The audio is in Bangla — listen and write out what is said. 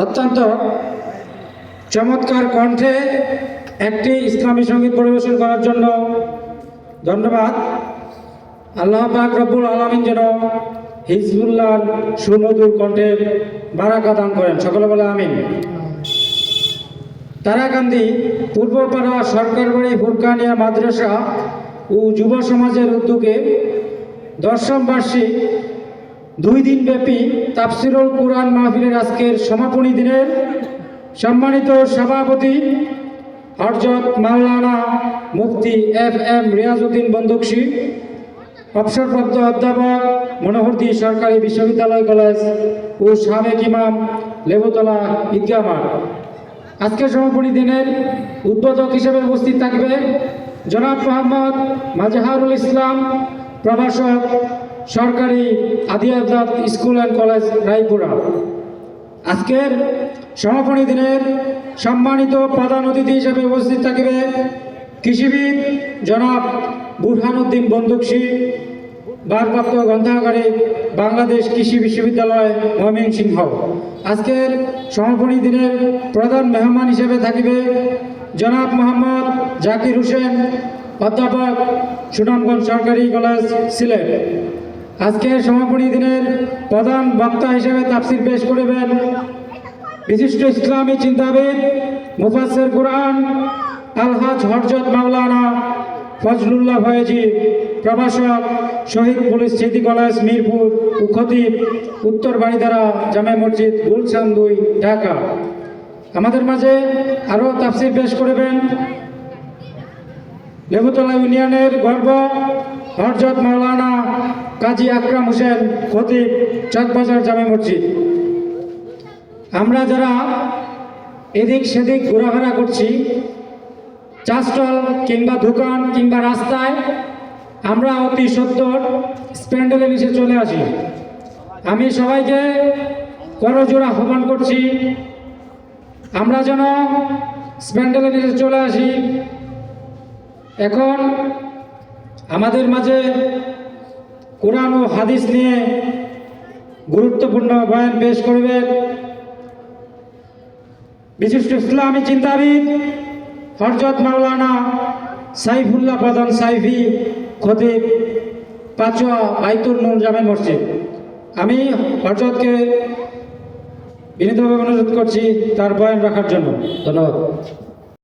অত্যন্ত চমৎকার কণ্ঠে একটি ইসলামী সঙ্গীত পরিবেশন করার জন্য ধন্যবাদ। আল্লাহ পাক রব্বুল আলামিন যেন হিজবুল্লাহর সুমধুর কণ্ঠের বারাকা দান করেন, সকলে বলে আমিন। তারাকান্দি পূর্বপাড়া সরকারবাড়ি ফুরকানিয়া মাদ্রাসা ও যুব সমাজের উদ্যোগে দশম বার্ষিক 2 দিনব্যাপী তাফসিরুল কুরআন মাহফিলের আজকের সমাপনী দিনের সম্মানিত সভাপতি হযরত মাওলানা মুফতি FM রিয়াজউদ্দিন বন্দুকশী, অবসরপ্রাপ্ত অধ্যাপক মনোহরদী সরকারি বিশ্ববিদ্যালয় কলেজ ও সাবেক ইমাম লেবুতলা ঈদগাহ মাঠ। আজকের সমাপনী দিনের উদ্বোধক হিসেবে উপস্থিত থাকবে জনাব মোহাম্মদ মাজহারুল ইসলাম, প্রভাষক, সরকারি আদিয়াজাত স্কুল অ্যান্ড কলেজ রায়পুরা। আজকের সমাপনী দিনের সম্মানিত প্রধান অতিথি হিসেবে উপস্থিত থাকবে কৃষিবিদ জনাব বুরহানুদ্দিন বন্দুকশী, ভারপ্রাপ্ত গ্রন্থাগারে বাংলাদেশ কৃষি বিশ্ববিদ্যালয় ময়মনসিংহ। আজকের সমাপনী দিনের প্রধান মেহমান হিসেবে থাকবে জনাব মোহাম্মদ জাকির হোসেন, অধ্যাপক, সুনামগঞ্জ সরকারি কলেজ সিলেট। আজকের সমাপনী দিনের প্রধান বক্তা হিসেবে তাফসির পেশ করবেন বিশিষ্ট ইসলামী চিন্তাবিদ, মুফাসসির কুরআন আলহাজ হযরত মাওলানা ফজলুল্লাহ ফয়েজী, প্রভাষক, শহীদ পুলিশ স্মৃতি কলেজ মিরপুর ও খতিব, উত্তর বাড়িধারা জামে মসজিদ, গুলশান 2, ঢাকা। আমাদের মাঝে আরও তাফসির পেশ করবেন লেবুতলা ইউনিয়নের গর্ব হযরত মাওলানা কাজী আকরাম হোসেন, খতিব, চকবাজার জামে মসজিদ। আমরা যারা এদিক সেদিক ঘোরাফেরা করছি, চা স্টল কিংবা দোকান কিংবা রাস্তায়, আমরা অতি সত্বর স্প্যান্ডেলের নিচে চলে আসি। আমি সবাইকে করজোড়ে আহ্বান করছি, আমরা যেন স্প্যান্ডেলের নিচে চলে আসি। এখন আমাদের মাঝে কোরআন ও হাদিস নিয়ে গুরুত্বপূর্ণ বয়ান পেশ করবেন বিশিষ্ট ইসলামী চিন্তাবিদ হযরত মাওলানা সাইফুল্লাহ প্রধান সাইফি, খতিব, পাঁচুয়া বাইতুল নূর জামে মসজিদ। আমি হযরতকে বিনীতভাবে অনুরোধ করছি তার বয়ান রাখার জন্য। ধন্যবাদ।